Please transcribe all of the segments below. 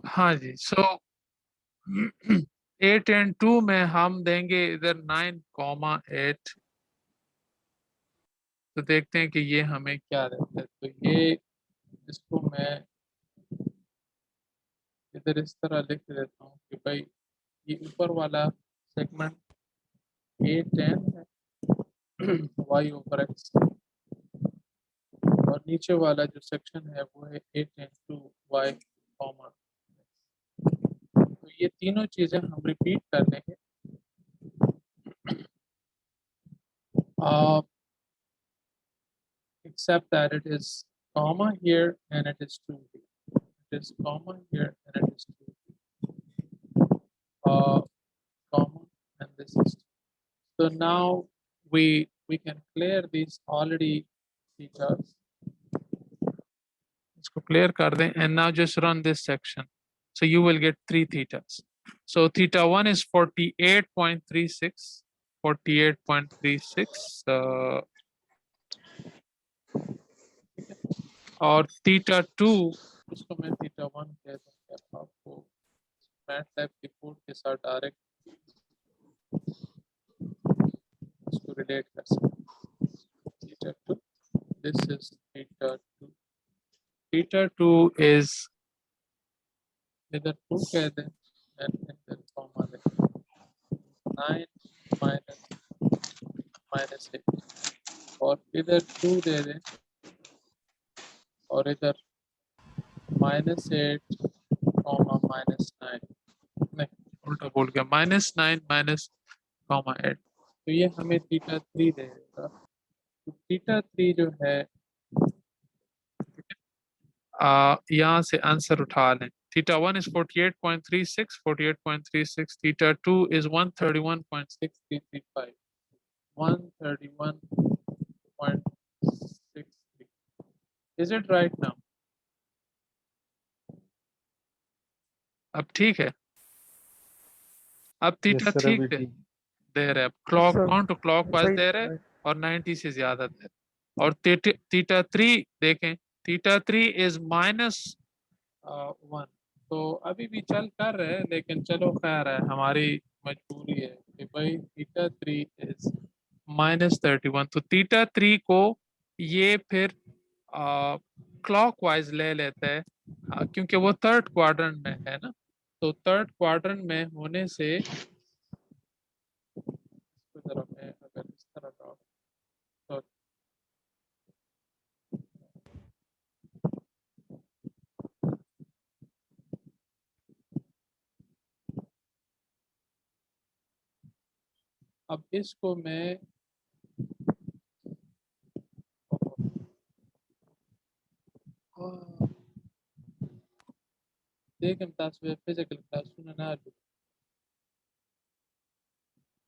हाँ जी। सो 8 and 2 में हम देंगे इधर 9, 8। तो देखते हैं कि ये हमें क्या रहता है। तो ये इसको मैं इधर इस तरह लिख देता हूँ कि भाई ये ऊपर वाला सेगमेंट 8 10 है y/x, और नीचे वाला जो सेक्शन है वो है 8 and 2 y, तो ये तीनों चीजें हम रिपीट कर लेंगे। Except that it is comma here and it is 2 here. It is comma here and it is 2 comma, and this is 2. So now we can clear these already features. इसको clear कर दें, and now just run this section. So you will get 3 thetas. So theta 1 is 48.36, 48.36, और theta 2 उसको मैं theta 1 कह दूंगा आपको MATLAB की कोड के साथ डायरेक्ट इसको रिलेट कर सकते हैं। theta 2, this is theta 2. Theta 2 is इधर 2 कह दें and इधर कॉमा दें 9 minus 8, और इधर 2 दे दें और इधर -8 -9, नहीं उल्टा बोल गया, -9 माइनस कॉमा 8। तो ये हमें थीटा 3 दे देगा। तो थीटा 3 जो है यहाँ से आंसर उठा लें। Theta 1 is 48.36, 48.36, theta 2 is 131.6335, 131.63। Is it right now? अब ठीक है, अब यस थीटा सर, ठीक अभी दे ठीक। दे रहे, अब yes clock sir, counter clockwise सही दे रहे और 90 से ज्यादा दे रहे। और थीटा 3 देखें, थीटा 3 इज -1। तो अभी भी चल कर रहे हैं, लेकिन चलो खैर है, हमारी मजबूरी है कि भाई थीटा 3 इज -31। तो थीटा 3 को ये फिर क्लॉकवाइज ले लेते हैं, क्योंकि वो थर्ड क्वाड्रेंट में है ना। तो थर्ड क्वाड्रेंट में होने से इसको जरा मैं अगर इस तरह ड्रॉ, तो अब इसको मैं देखें तासवे फिजिकल क्लास सुनना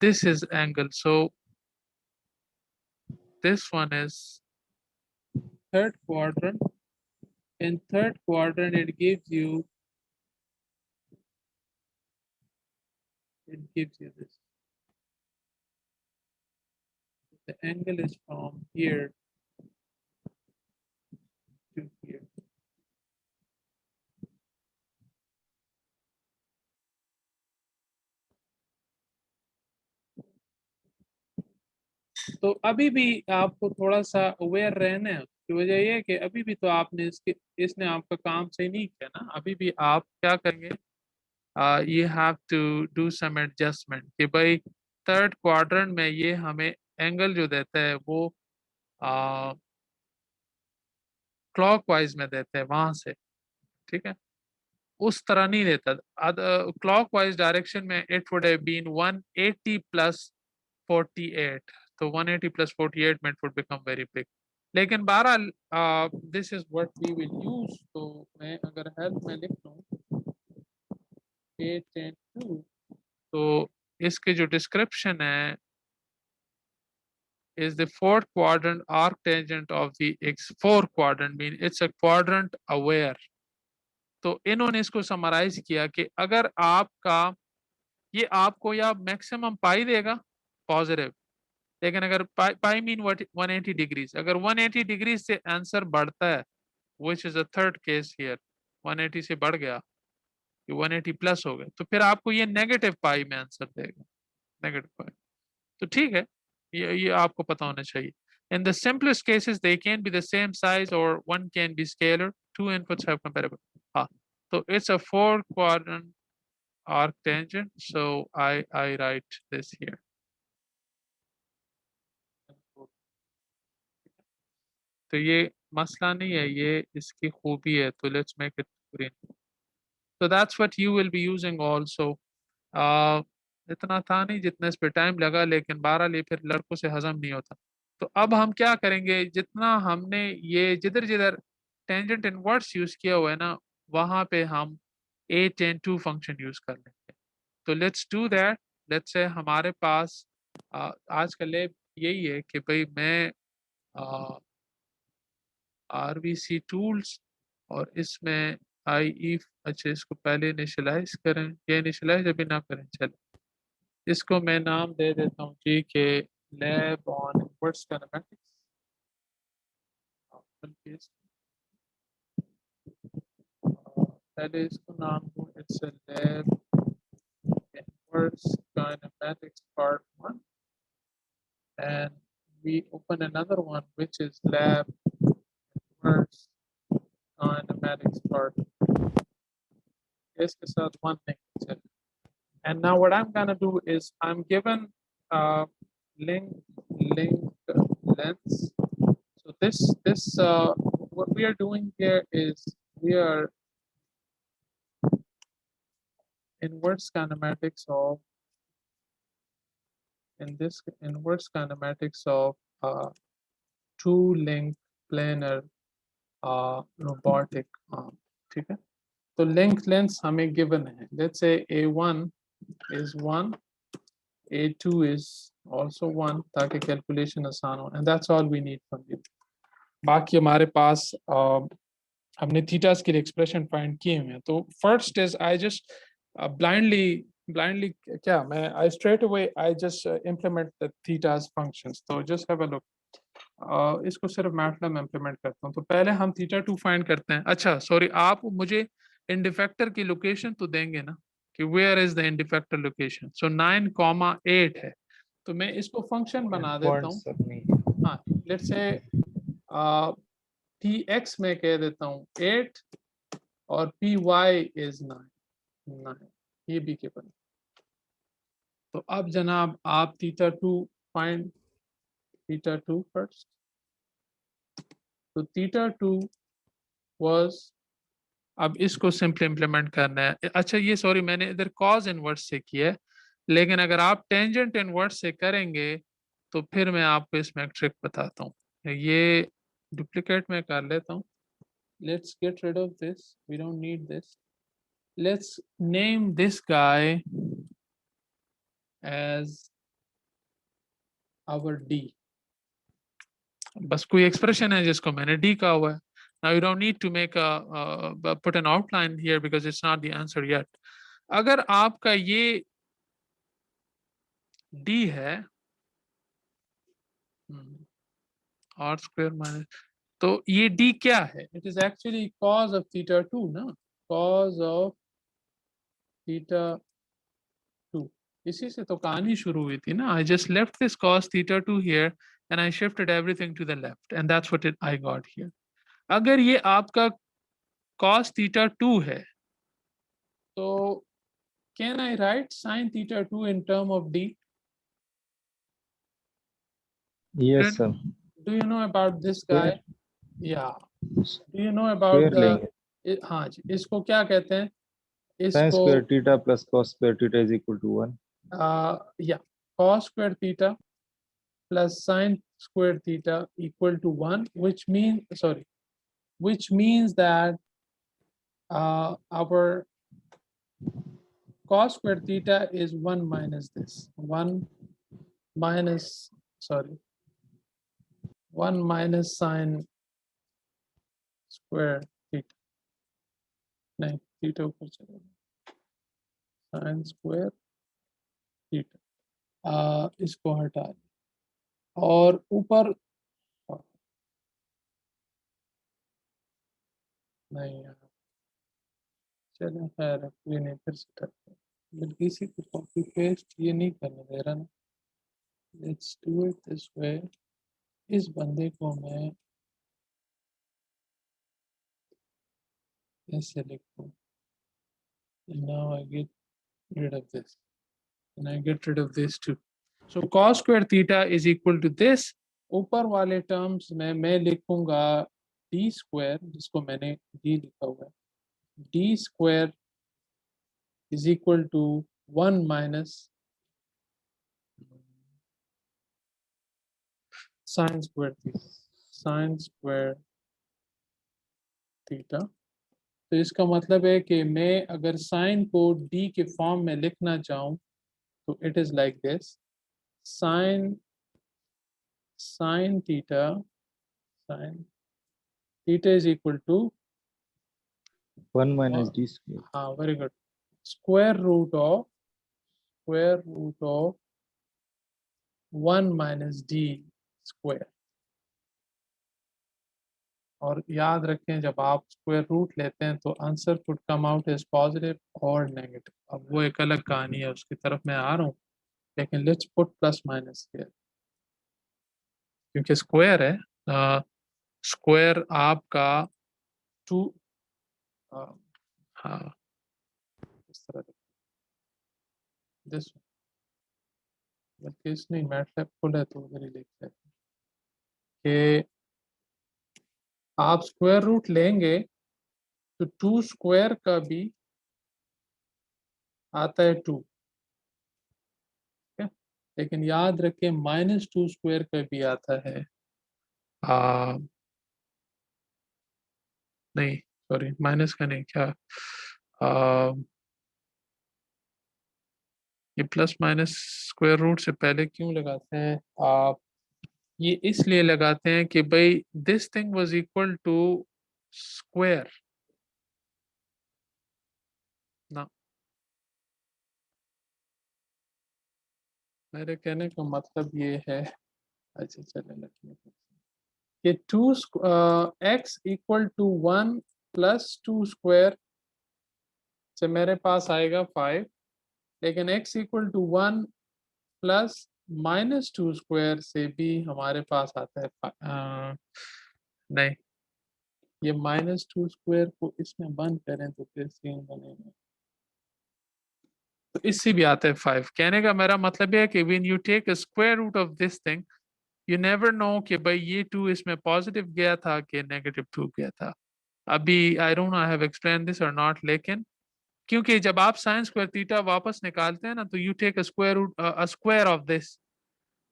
this is angle, so this one is third quadrant. In third quadrant it gives you this. The angle is from here to here. तो अभी भी आपको थोड़ा सा अवेयर रहना है। उसकी वजह ये है कि अभी भी तो आपने इसने आपका काम सही नहीं किया ना। अभी भी आप क्या करेंगे, you have to do some adjustment कि भाई थर्ड क्वाड्रेंट में ये हमें एंगल जो देता है वो क्लॉकवाइज में देते हैं वहां से, ठीक है, उस तरह नहीं देता। क्लॉकवाइज डायरेक्शन में it would have been 180 plus 48, तो 180 प्लस 48 में it would become very big. लेकिन बहरहाल this is what we will use. तो मैं अगर हेल्प में लिख लूँ 8 and 2, तो इसके जो डिस्क्रिप्शन है is the fourth quadrant arctangent of the fourth quadrant, mean it's a quadrant aware. तो इन्होंने इसको समराइज किया कि अगर आपका ये आपको या मैक्सिमम पाई देगा पॉजिटिव, लेकिन अगर पाई मीन 180 डिग्रीज, अगर 180 डिग्री से आंसर बढ़ता है, which is a third case here, 180 से बढ़ गया, 180 प्लस हो गए, तो फिर आपको ये नेगेटिव पाई में आंसर देगा, नेगेटिव पाई। तो ठीक है, ये आपको पता होना चाहिए। In the simplest cases, they can be the same size or one can be scalar. Two inputs have comparable. हाँ, so it's a four quadrant arctangent. So I write this here. तो ये मसला नहीं है, ये इसकी खूबी है, तो let's make it green. So that's what you will be using also. इतना था नहीं जितना इस पे टाइम लगा, लेकिन 12 लिए फिर लड़कों से हजम नहीं होता। तो अब हम क्या करेंगे, जितना हमने ये जिधर जिधर टेंजेंट इनवर्स यूज किया हुआ है ना, वहां पे हम a tan2 फंक्शन यूज कर लेंगे। तो let's do that. Let's say हमारे पास आज का लेब यही है कि भाई मैं RVC टूल्स और इसमें आई, अच्छा इसको पहले इनिशियलाइज करें, या इनिशियलाइज अभी ना करें, चलो इसको मैं नाम दे देता हूँ जी के लैब ऑन इनवर्स काइनेमेटिक्स। पहले इसको नाम दूँ, it's a lab inverse kinematics part 1, and we open another one which is lab inverse kinematics part, इसके साथ one thing. And now what I'm gonna do is I'm given link length. So this what we are doing here is we are inverse kinematics of, in this inverse kinematics of two link planar robotic arm. ठीक है, तो length lengths हमें given है. Let's say A1 is 1, A2 is also 1, ताकि calculation आसान हो, and that's all we need from you. बाकी हमारे पास हमने थीटास के लिए एक्सप्रेशन फाइंड किए हुए हैं। तो first is I just blindly क्या मैं I straight away I just implement the thetas functions. तो जस्ट हैव अ लुक, इसको सिर्फ मैटलैब में इम्प्लीमेंट करता हूँ। तो पहले हम थीटा 2 फाइंड करते हैं। अच्छा सॉरी, आप मुझे इंडिफेक्टर की लोकेशन तो देंगे ना, कि वेयर इज द इंडिफेक्टर लोकेशन। सो 9,8 है, तो मैं इसको फंक्शन बना देता हूँ। हाँ, लेट्स से Px में कह देता हूँ 8 और Py इज 9, ये भी के बने। तो अब जनाब आप थीटा 2 फाइंड थीटा 2 फर्स्ट। तो थीटा 2 वाज, अब इसको सिंपली इंप्लीमेंट करना है। अच्छा ये सॉरी, मैंने इधर कॉज इनवर्स से किया है, लेकिन अगर आप टेंजेंट इनवर्स से करेंगे तो फिर मैं आपको इसमें एक ट्रिक बताता हूँ। ये डुप्लीकेट में कर लेता हूँ। Let's get rid of this, we don't need this. Let's name this guy as our D. बस कोई एक्सप्रेशन है जिसको मैंने D कहा हुआ है। Now you don't need to make put an outline here because it's not the answer yet. अगर आपका ये D है R square minus, तो ये D क्या है? It is actually cos of theta 2 ना, cos of theta 2, इसी से तो कहानी शुरू हुई थी ना। I just left this cos theta 2 here and I shifted everything to the left and that's what I got here. अगर ये आपका cos theta 2 है, तो can I write sin theta 2 in term of D? Yes sir. Do you know about this guy? Yeah. Do you know about the, हाँ जी, इसको क्या कहते हैं? Sin इसको square theta plus cos square theta is equal to 1. yeah, cos square theta plus sin square theta equal to 1, which means, sorry, which means that our cos square theta is 1 minus this, 1 minus, sorry, 1 minus sine square theta, नहीं theta ऊपर चलेगा, sine square theta, इसको हटा दें और ऊपर नहीं यार, चलो खैर ये नहीं, फिर से करते हैं, बल्कि इसी को कॉपी पेस्ट ये नहीं करने दे रहा ना, let's do it this way. इस बंदे को मैं ऐसे लिखूं, now I get rid of this and I get rid of this too. So cos square theta is equal to this, ऊपर वाले टर्म्स में मैं लिखूंगा d स्क्वायर, जिसको मैंने d लिखा हुआ है, d square is equal to 1 minus sin square theta, sin square theta। तो इसका मतलब है कि मैं अगर साइन को d के फॉर्म में लिखना चाहूँ तो it is like this, sine theta, sin theta is equal to 1 minus d square. हाँ very good, square root of 1 minus D square. और याद रखें जब आप स्क्वायर रूट लेते हैं तो answer could come out as positive और नेगेटिव। अब वो एक अलग कहानी है, उसकी तरफ मैं आ रहा हूँ, लेकिन let's put plus minus here, क्योंकि स्क्वायर है, स्क्वायर आपका 2, हाँ इस तरह दिस, बल्कि इसमें मैटलैब खुला है तो उधर ही लिख लेते हैं कि आप स्क्वायर रूट लेंगे तो 2 स्क्वायर का भी आता है 2, लेकिन याद रखें -2 स्क्वायर का भी आता है, नहीं सॉरी माइनस का नहीं, क्या ये प्लस माइनस स्क्वायर रूट से पहले क्यों लगाते हैं आप, ये इसलिए लगाते हैं कि भाई this thing was equal to square ना, मेरे कहने का मतलब ये है, अच्छा चले लिखने कि 2 x equal to 1 plus 2 square से मेरे पास आएगा 5, लेकिन x equal to 1 plus -2 square से भी हमारे पास आता है नहीं, ये -2 स्क्वायर को इसमें बंद करें तो फिर सीन बनेगा, तो इससे भी आता है 5। कहने का मेरा मतलब है कि when you take a square root of this thing you never know कि भाई ये 2 इसमें पॉजिटिव गया था कि नेगेटिव 2 गया था। अभी I don't know I have explain this और नॉट, लेकिन क्योंकि जब आप साइन स्क्वायर थीटा वापस निकालते हैं ना तो you take a square root a square of this,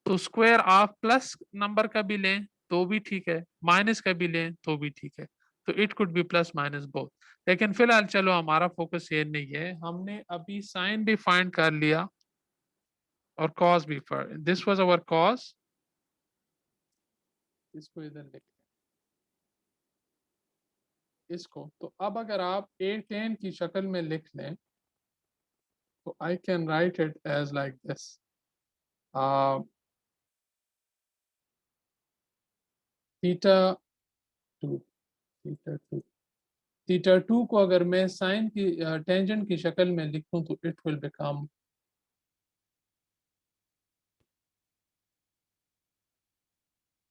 तो स्क्वायर आप प्लस नंबर का भी लें तो भी ठीक है, माइनस का भी लें तो भी ठीक है, तो it could be plus minus both. लेकिन फिलहाल चलो हमारा फोकस ये नहीं है, हमने अभी साइन भी फाइंड कर लिया और कॉस भी, दिस वाज आवर कॉस, इसको इधर लिख इसको, तो अब अगर आप a10 की शक्ल में लिख लें तो I can write it as like this, theta 2, theta 2, theta 2 को अगर मैं साइन की टेंजेंट की शक्ल में लिखूं तो it will become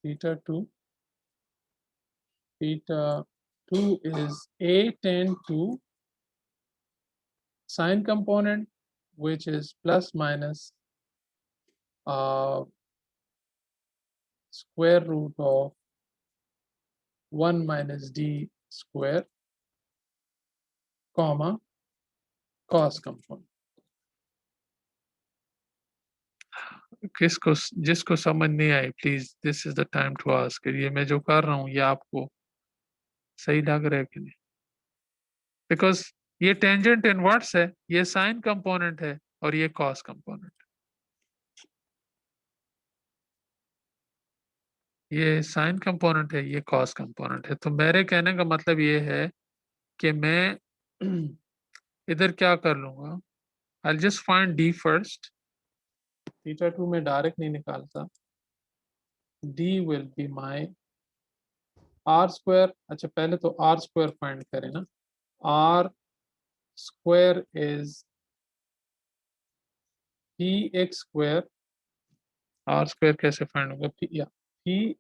theta 2, theta 2 is a10 to sine component, which is plus minus square root of 1 minus d square, comma cos component। किसको जिसको समझ नहीं आई please this is the time to ask, ये मैं जो कर रहा हूँ ये आपको सही लग रहा है कि नहीं, बिकॉज ये टेंजेंट इनवर्स है, ये साइन कंपोनेंट है और ये कॉस कंपोनेंट, ये साइन कंपोनेंट है, ये कॉस कंपोनेंट है। तो मेरे कहने का मतलब ये है कि मैं इधर क्या कर लूंगा, I just find D first. Theta two में डायरेक्ट नहीं निकालता, D will be my R square. अच्छा पहले तो आर स्क्वायर फाइंड करें ना, R square is P X square. R square कैसे फाइंड होगा, पी या P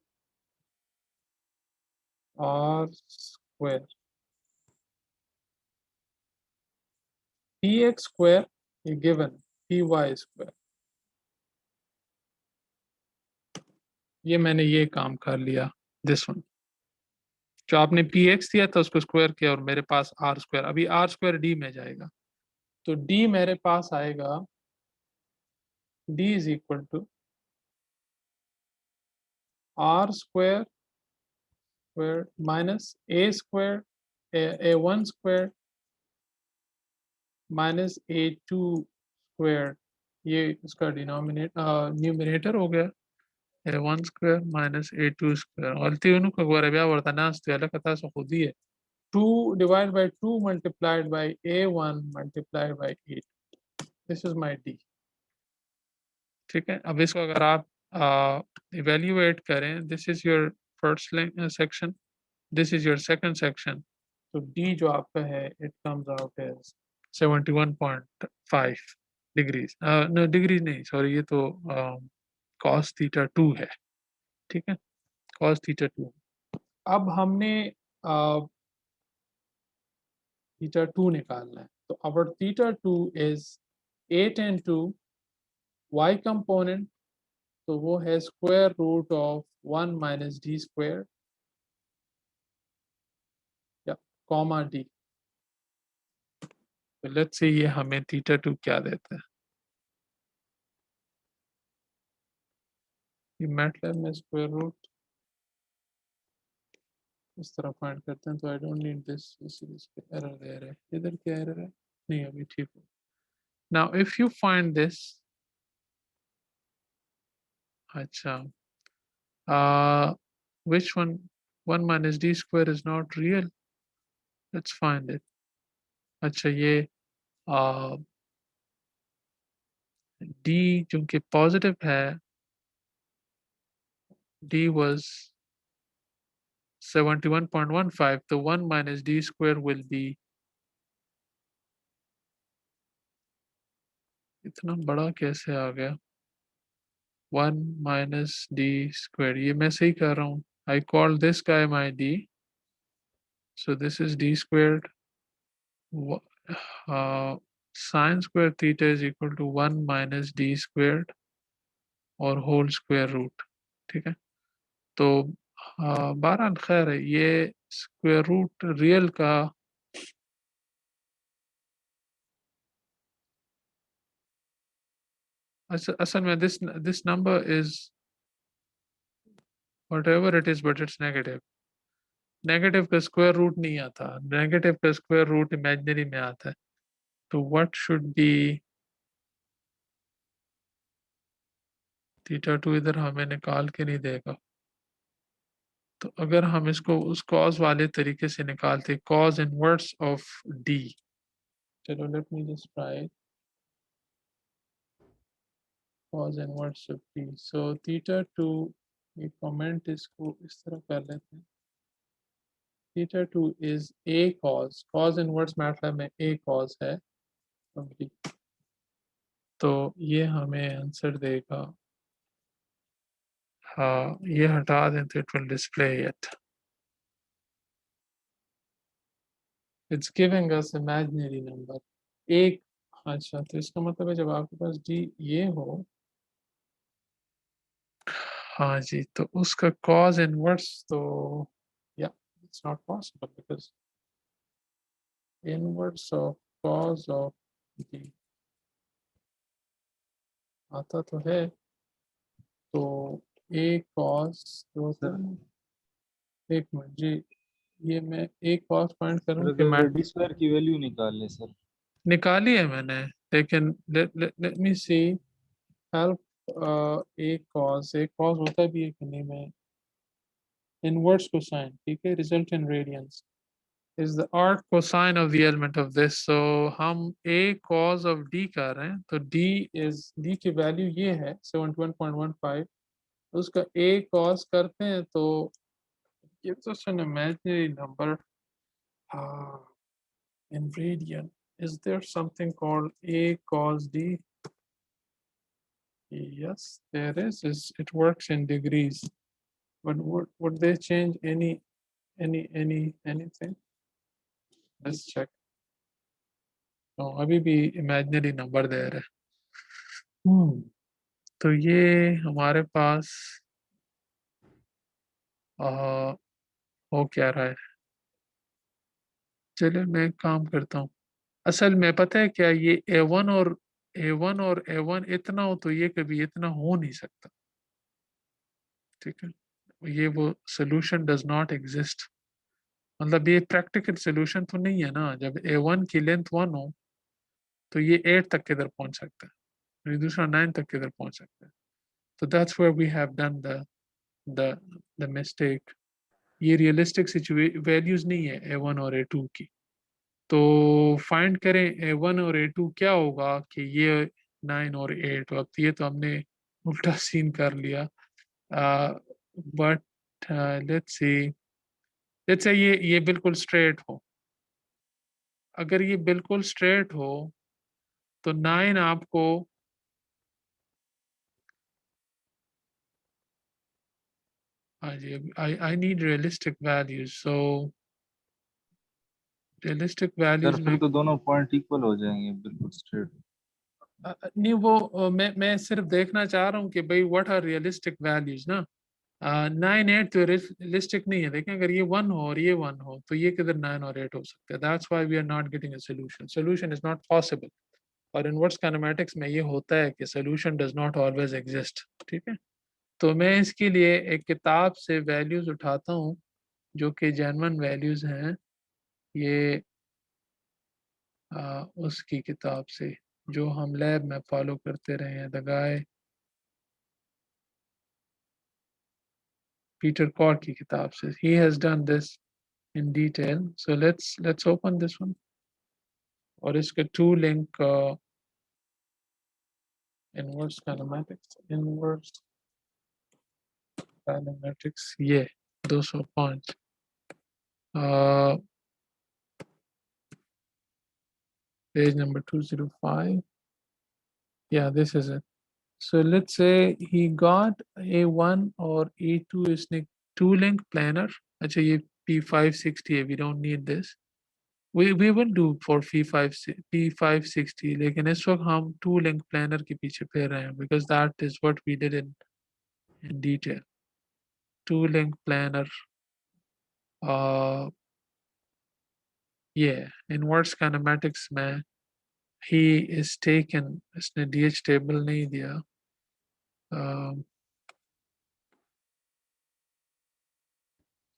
R square, P X square ये गिवन, पी वाई स्क्वायर। ये मैंने ये काम कर लिया, दिस वन। जो आपने पी एक्स दिया था उसको स्क्वायर किया और मेरे पास आर स्क्वायर, अभी आर स्क्वायर डी में जाएगा, तो डी मेरे पास आएगा, D is equal to R square square minus A square, A one square minus A two square, ये इसका न्यूमिनेटर हो गया, A one square minus A two square. गलती उनको गोरे ब्या वर्तना अलग कथा से खुद ही है, 2 divided by 2 multiplied by a1 multiplied by 8, this is my d। ठीक है, अब इसको अगर आप इवेल्युएट करें, this is your first section, this is your second section, तो डी जो आपका है it comes out as 71.5 degrees, no degree नहीं सॉरी, ये तो कॉस थीटा 2 है। ठीक है, कॉस थीटा 2। अब हमने थीटा 2 निकालना है, तो our theta 2 is 8 into y component, तो वो है square root of 1 minus D square या कॉमा डी। तो लेट्स से ये हमें थीटा 2 क्या देता है, ये मैटलैब में स्क्वायर रूट इस तरह फाइंड करते हैं, तो आई डोंट नीड दिस, इस पे एरर दे रहा है, इधर क्या एरर है, नहीं अभी ठीक है। Now if you find this, अच्छा which one, 1 minus d square is not real, let's find it। अच्छा ये d जो कि पॉजिटिव है, d was 71.15, तो 1 minus d square will be, इतना बड़ा कैसे आ गया, 1 minus d square, ये मैं सही कर रहा हूँ, I call this guy my d, so this is d squared, sin square theta is equal to 1 minus d squared और होल स्क्वायर रूट। ठीक है, तो बहरहाल खैर है, ये स्क्वायर रूट रियल का असल में this number is whatever it is but it's negative. Negative का स्क्वायर रूट नहीं आता, नेगेटिव का स्क्वायर रूट इमेजिनरी में आता है, तो व्हाट शुड बी थीटा 2 इधर हमें निकाल के नहीं देगा, तो अगर हम इसको उस कॉज वाले तरीके से निकालते, कॉज इनवर्स ऑफ डी, चलो let me just try cos inverse of t, so theta 2, ये कमेंट इसको इस तरह कर लेते हैं, theta 2 is a cos, cos inverse मतलब में a cos है अभी, तो ये हमें आंसर देगा, हाँ ये हटा दें तो it will display it, it's giving us imaginary number एक। अच्छा तो इसका मतलब है जब आपके पास डी ये हो, हाँ जी, तो उसका cos इनवर्स तो या it's not possible because inverse of cos of D आता तो है, तो a cos जो होता है, एक मिनट जी, ये मैं a cos पॉइंट सर करूँ कि मैं अगर डी स्क्वायर की वैल्यू निकाल ले सर। निकाली है मैंने, लेकिन let me see, help a cos होता भी है कि नहीं, मैं inverse cosine, ठीक है, result in radians is the arc cosine of the element of this. So हम a cos of d कर रहे हैं, तो d की वैल्यू ये है 71.15, उसका a cos करते हैं तो gives us an imaginary number in radian. Is there something called a cos d? Yes, there is. It works in degrees. But would they change anything? Let's check. No, अभी भी imaginary number दे रहा है। तो ये हमारे पास हो क्या रहा है। चलिए मैं एक काम करता हूँ। असल में पता है क्या, ये A1 इतना हो तो ये कभी इतना हो नहीं सकता, ठीक है। ये वो सोल्यूशन डज नॉट एग्जिस्ट, मतलब ये प्रैक्टिकल सोल्यूशन तो नहीं है ना। जब A1 की लेंथ 1 हो तो ये 8 तक किधर पहुंच सकता है, और ये दूसरा 9 तक किधर पहुंच सकता है। तो that's where we have done the mistake. ये रियलिस्टिक वैल्यूज नहीं है A1 और A2 की। तो फाइंड करें A1 और A2 क्या होगा कि ये 9 और 8। अब ये तो हमने उल्टा सीन कर लिया। But let's see, let's say ये बिल्कुल स्ट्रेट हो। अगर ये बिल्कुल स्ट्रेट हो तो 9 आपको हाँ जी, I need realistic values. So realistic sir values फिर में तो दोनों पॉइंट इक्वल हो जाएंगे बिल्कुल स्ट्रेट। नहीं वो मैं सिर्फ देखना चाह रहा हूँ कि भाई व्हाट आर रियलिस्टिक वैल्यूज ना। 9 8 तो रियलिस्टिक नहीं है। देखें अगर ये 1 हो और ये 1 हो तो ये किधर 9 और 8 हो सकता है। That's why we are not getting a solution. Solution is not possible. और इनवर्स काइनेमेटिक्स में ये होता है कि solution does not always exist, ठीक है। तो मैं इसके लिए एक किताब से वैल्यूज उठाता हूँ जो कि जेन्युइन वैल्यूज हैं। ये उसकी किताब से जो हम लैब में फॉलो करते रहे हैं, द गाय पीटर कॉर की किताब से। he has done this in detail, so let's open this one। और इसके टू लिंक इनवर्स काइनेमेटिक्स ये 205 page number 205। yeah, this is it। so let's say he got A1 और A2 इसने to link planner. अच्छा ये P560 है, we don't need this। we will do for P560, लेकिन इस वक्त हम टू लिंक प्लानर के पीछे फिर रहे हैं because that is what we did in detail। Two link planar ये इनवर्स काइनेमेटिक्स में he is taken, इसने DH टेबल नहीं दिया।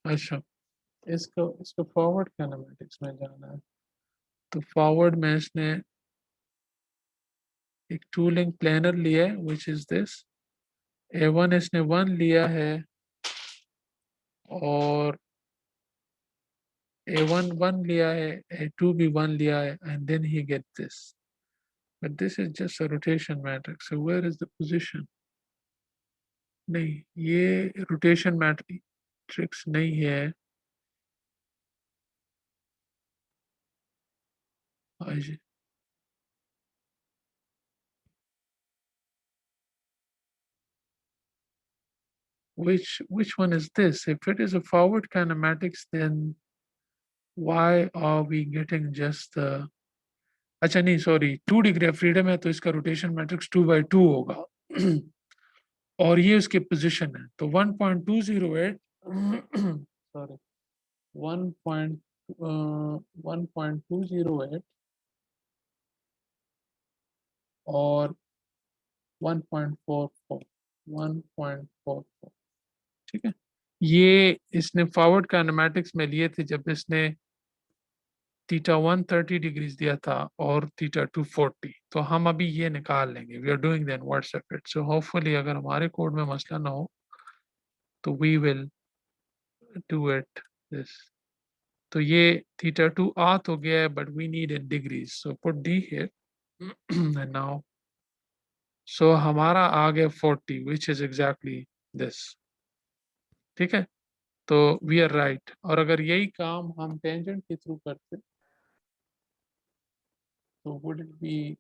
अच्छा इसको इसको फॉरवर्ड काइनेमेटिक्स में जाना है। तो फॉरवर्ड में इसने एक टू लिंक प्लानर लिया है विच इज दिस। A1 इसने 1 लिया है और A1 1 लिया है, A2 भी 1 लिया है, and then he get this। But this is just a rotation matrix, so where is the position? नहीं, ये rotation matrix नहीं है। आज- which one is this? If it is a forward kinematics, then why are we getting just the अच्छा नहीं sorry 2 degree of freedom है तो इसका रोटेशन मैट्रिक्स 2/2 होगा। और ये उसकी पोजीशन है तो 1.208 सॉरी 1.208 और 1.44 1.44, ठीक है। ये इसने फॉरवर्ड काइनेमेटिक्स में लिए थे जब इसने थीटा 130 डिग्रीज दिया था और थीटा 240। तो हम अभी ये निकाल लेंगे। We are doing the inverse of it, so hopefully अगर हमारे कोड में मसला ना हो तो we will do it this. तो ये theta 2 आ तो गया है, but we need in degrees, so put D here. And now so हमारा आ गया 40, which is exactly this. ठीक है, तो we are right. और अगर यही काम हम टेंजेंट के थ्रू करते तो would it be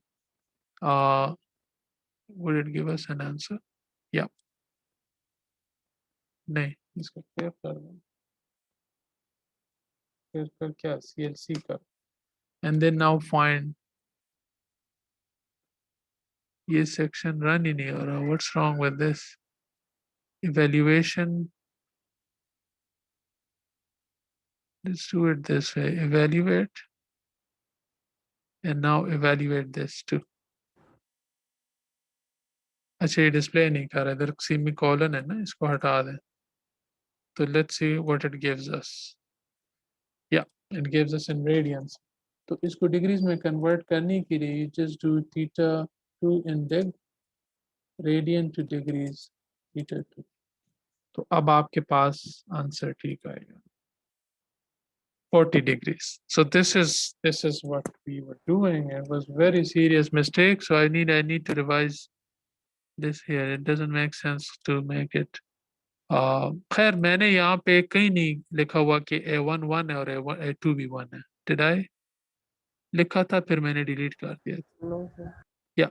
would it give us an answer? Yeah. नहीं, इसको क्लियर कर दो, क्लियर कर क्या CLC कर, and then now find ये section run ही नहीं हो रहा, what's wrong with this? Evaluation, let's do it this way, evaluate, and now evaluate this too. अच्छा ये डिस्प्ले नहीं कर रहा, इधर सेमी कॉलन है ना, इसको हटा दें, तो let's see what it gives us. Yeah, it gives us in radians. तो इसको डिग्रीज में कन्वर्ट करने के लिए you just do theta 2 in deg, radian to degrees theta 2. तो अब आपके पास आंसर ठीक आएगा, 40 degrees. So this is what we were doing. It was very serious mistake. So I need to revise this here. It doesn't make sense to make it. खैर मैंने यहाँ पे कहीं नहीं लिखा हुआ कि A1 1 है और A2 भी 1 है. Did I? लिखा था फिर मैंने डिलीट कर दिया. No, sir. Yeah.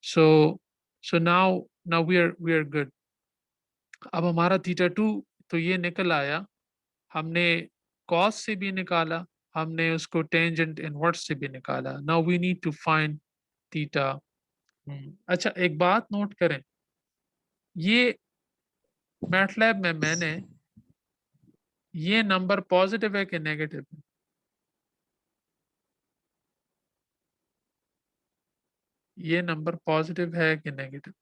So now we are good. अब हमारा थीटा 2 तो ये निकल आया, हमने cos से भी निकाला, हमने उसको टेंजेंट इनवर्स से भी निकाला. Now we need to find theta. अच्छा एक बात नोट करें, ये मैटलैब में मैंने ये नंबर पॉजिटिव है कि नेगेटिव है? ये नंबर पॉजिटिव है कि नेगेटिव?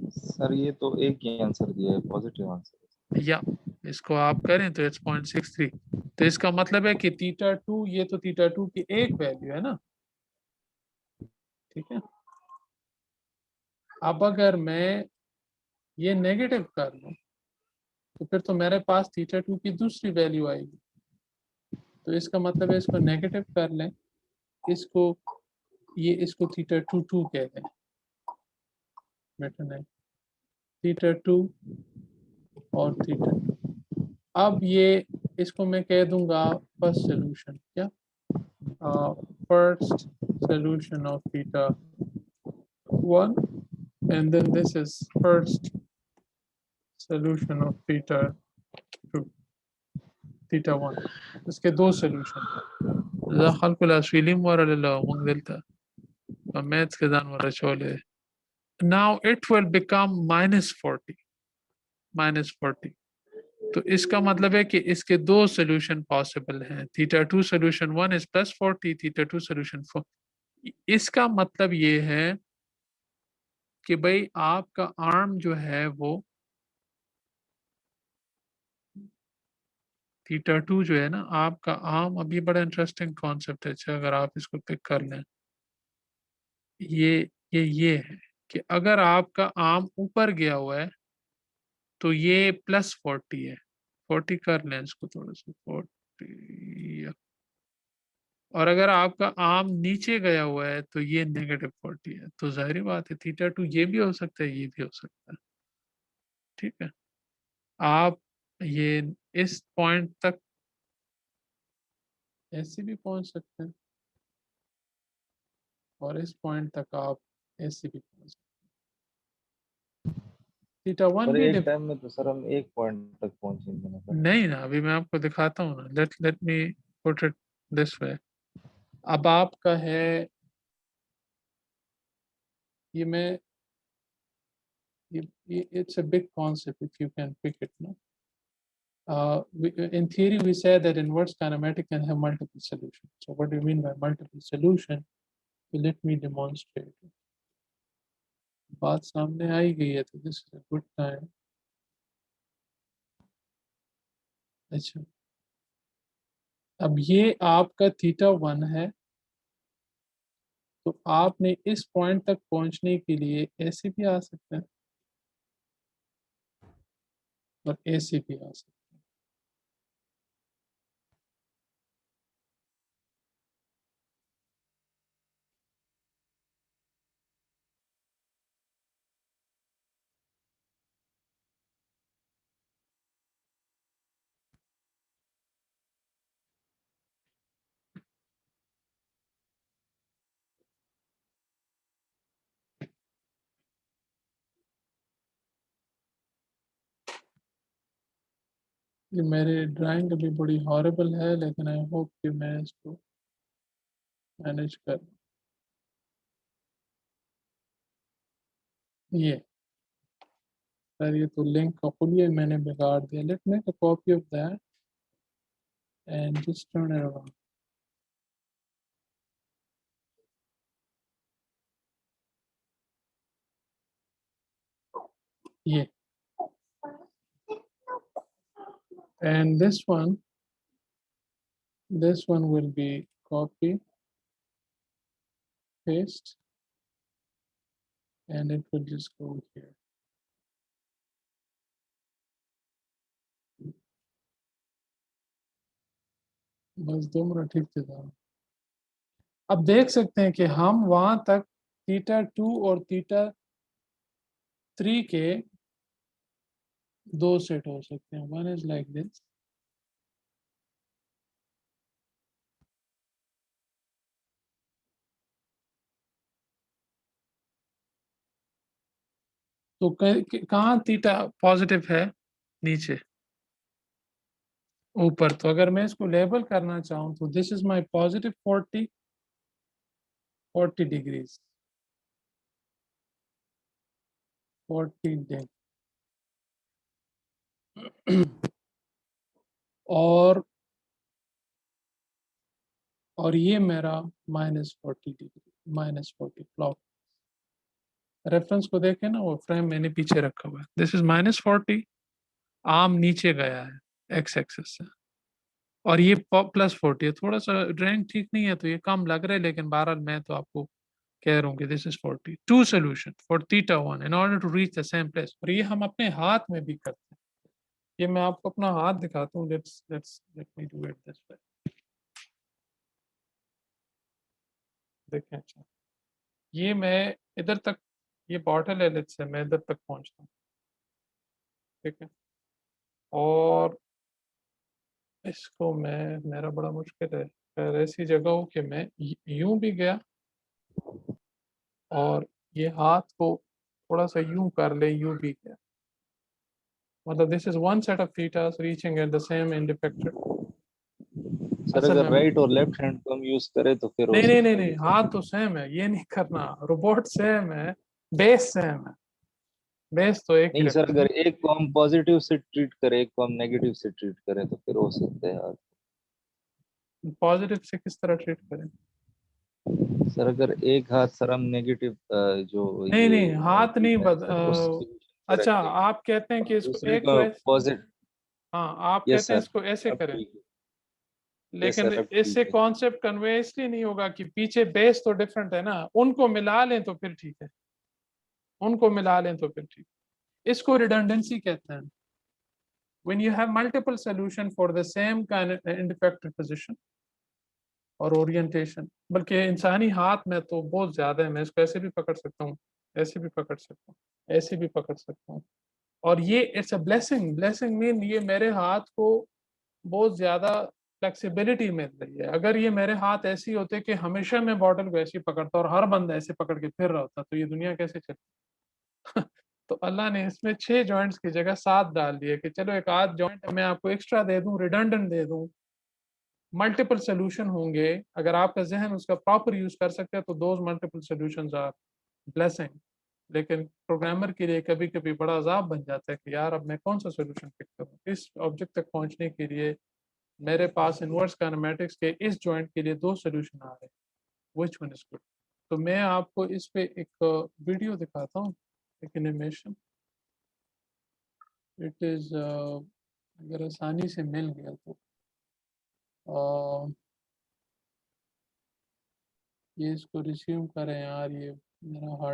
सर ये तो एक ही आंसर दिया है, पॉजिटिव आंसर। या इसको आप करें तो इट्स 0.63. तो इसका मतलब है कि थीटा 2, ये तो थीटा 2 की एक वैल्यू है ना, ठीक है. अब अगर मैं ये नेगेटिव कर लूं तो फिर तो मेरे पास थीटा 2 की दूसरी वैल्यू आएगी. तो इसका मतलब है इसको नेगेटिव कर लें, इसको इसको थीटा 2 2 कह दें, बेटर नहीं, थीटा 2 और थीटा 2. अब ये इसको मैं कह दूंगा फर्स्ट सोल्यूशन, क्या first solution of theta 1, and then this is first solution of theta 2, theta 1. इसके दो सोल्यूशन खल्कुल अस्वीलिम वरल्ला मंगलता मैथ्स के दान वरा चोले. Now it will become -40. तो इसका मतलब है कि इसके दो सोल्यूशन पॉसिबल हैं. Theta 2 solution 1 is +40, theta 2 solution 4. इसका मतलब ये है कि भाई आपका आर्म जो है वो थीटा 2 जो है ना आपका आर्म, अभी बड़ा इंटरेस्टिंग कॉन्सेप्ट है. अच्छा अगर आप इसको पिक कर लें, ये है कि अगर आपका आर्म ऊपर गया हुआ है तो ये +40 है. 40 कर लें इसको थोड़ा सा, 40. और अगर आपका आर्म नीचे गया हुआ है तो ये -40 है. तो जाहिर बात है थीटा 2 ये भी हो सकता है, ये भी हो सकता है. ठीक है, आप ये इस पॉइंट तक ऐसे भी पहुंच सकते हैं और इस पॉइंट तक आप ऐसे भी पहुंच सकते हैं. थीटा 1 पर भी एक टाइम में तो सर हम एक पॉइंट तक पहुंचेंगे ना सर? नहीं ना, अभी मैं आपको दिखाता हूँ ना. Let me put it this way. अब आपका है ये मैं it's a big concept if you can pick it, no? In theory we say that inverse kinematic can have multiple solutions. So what do you mean by multiple solution? So let me demonstrate it. बात सामने आ ही गई है तो this is a good time. अच्छा अब ये आपका theta 1 है, तो आपने इस पॉइंट तक पहुंचने के लिए ऐसे भी आ सकते हैं और ऐसे भी आ सकते हैं. ये मेरी ड्राइंग अभी बड़ी हॉरिबल है, लेकिन आई होप कि मैं इसको मैनेज कर। ये सर, ये तो लिंक का खुलिए मैंने बिगाड़ दिया। Let make a copy of that and just turn it around. ये and this one will be copy paste and it will just go here. बस 2 मिनट ठीक थे साहब। अब देख सकते हैं कि हम वहां तक थीटा 2 और थीटा 3 के 2 सेट हो सकते हैं। वन इज लाइक दिस, तो कहाँ थीटा पॉजिटिव है? नीचे। ऊपर। तो अगर मैं इसको लेबल करना चाहूँ तो this is my positive 40 degrees 40 degree और ये मेरा -40 डिग्री -40 क्लॉक। रेफरेंस को देखें ना, वो फ्रेम मैंने पीछे रखा हुआ है। दिस इज -40, आर्म नीचे गया है एक्स एक्सिस से, और ये +40 है। थोड़ा सा ड्राइंग ठीक नहीं है तो ये कम लग रहा है, लेकिन बहरहाल मैं तो आपको कह रहा हूँ कि this is 40। Two solution for theta 1 in order to reach the same place. और ये हम अपने हाथ में भी करते हैं। ये मैं आपको अपना हाथ दिखाता हूँ। Let me do it this way. देखें, अच्छा, ये मैं इधर तक, ये बॉटल है, लेट्स से मैं इधर तक पहुंचता हूँ, ठीक है। और इसको मैं, मेरा बड़ा मुश्किल है, अगर ऐसी जगह हो कि मैं यूं भी गया और ये हाथ को थोड़ा सा यूं कर ले, यूं भी गया, मतलब this is one set of thetas reaching at the same end effected. Sir असल अगर में राइट और लेफ्ट हैंड को हम यूज करें तो फिर हो नहीं नहीं नहीं सकता है नहीं, ये सब। हाथ तो सेम है, ये नहीं करना। रोबोट सेम है, बेस सेम है, बेस तो एक ही नहीं सर, रखना अगर एक को हम पॉजिटिव से ट्रीट करें, एक को हम नेगेटिव से ट्रीट करें तो फिर हो सकता है यार। है। पॉजिटिव से किस तरह ट्रीट करें? सर अगर एक हाथ सर हम नेगेटिव जो नहीं ये नहीं, हाथ नहीं हीट है सर उस पोजीशन पे अच्छा, रखें, आप कहते हैं कि इसको दूसरे एक को को पॉजिटिव। हाँ, आप यस कहते हैं सर, इसको ऐसे अब करें। ठीक है। यस लेकिन सर, अब इससे ठीक है। कॉन्सेप्ट कन्वे इसलिए नहीं होगा कि पीछे बेस तो डिफरेंट है ना, उनको मिला लें तो फिर ठीक है, उनको मिला लें तो फिर ठीक। इसको रिडंडेंसी कहते हैं। when you have multiple solution for the same kind of indifferent position और ओरिएंटेशन, बल्कि इंसानी हाथ में तो बहुत ज्यादा है। मैं इसको ऐसे भी पकड़ सकता हूँ, ऐसे भी पकड़ सकता हूँ, ऐसे भी पकड़ सकता हूँ। और ये it's a blessing. Blessing mean ये मेरे हाथ को बहुत ज्यादा फ्लेक्सिबिलिटी मिल रही है। अगर ये मेरे हाथ ऐसे होते कि हमेशा मैं बॉटल को ऐसे पकड़ता और हर बंदा ऐसे पकड़ के फिर रहा होता, तो ये दुनिया कैसे चलती? तो अल्लाह ने इसमें 6 जॉइंट्स की जगह 7 डाल दिए कि चलो एक आध जॉइंट मैं आपको एक्स्ट्रा दे दूं, रिडंडेंट दे दूं, मल्टीपल सोल्यूशन होंगे। अगर आपका जहन उसका प्रॉपर यूज कर सकते हैं तो those multiple solutions are blessing. लेकिन प्रोग्रामर के लिए कभी कभी बड़ा अजाब बन जाता है कि यार अब मैं कौन सा सोल्यूशन पिक करूं, इस ऑब्जेक्ट तक पहुंचने के लिए मेरे पास इनवर्स काइनेमेटिक्स के इस जॉइंट के लिए 2 सोल्यूशन आ रहे हैं, व्हिच वन इज गुड। तो मैं आपको इस पे एक वीडियो दिखाता हूँ, एक एनिमेशन। इट इज अगर आसानी से मिल गया तो ये इसको रिज्यूम करें यार, ये मेरा हार्ड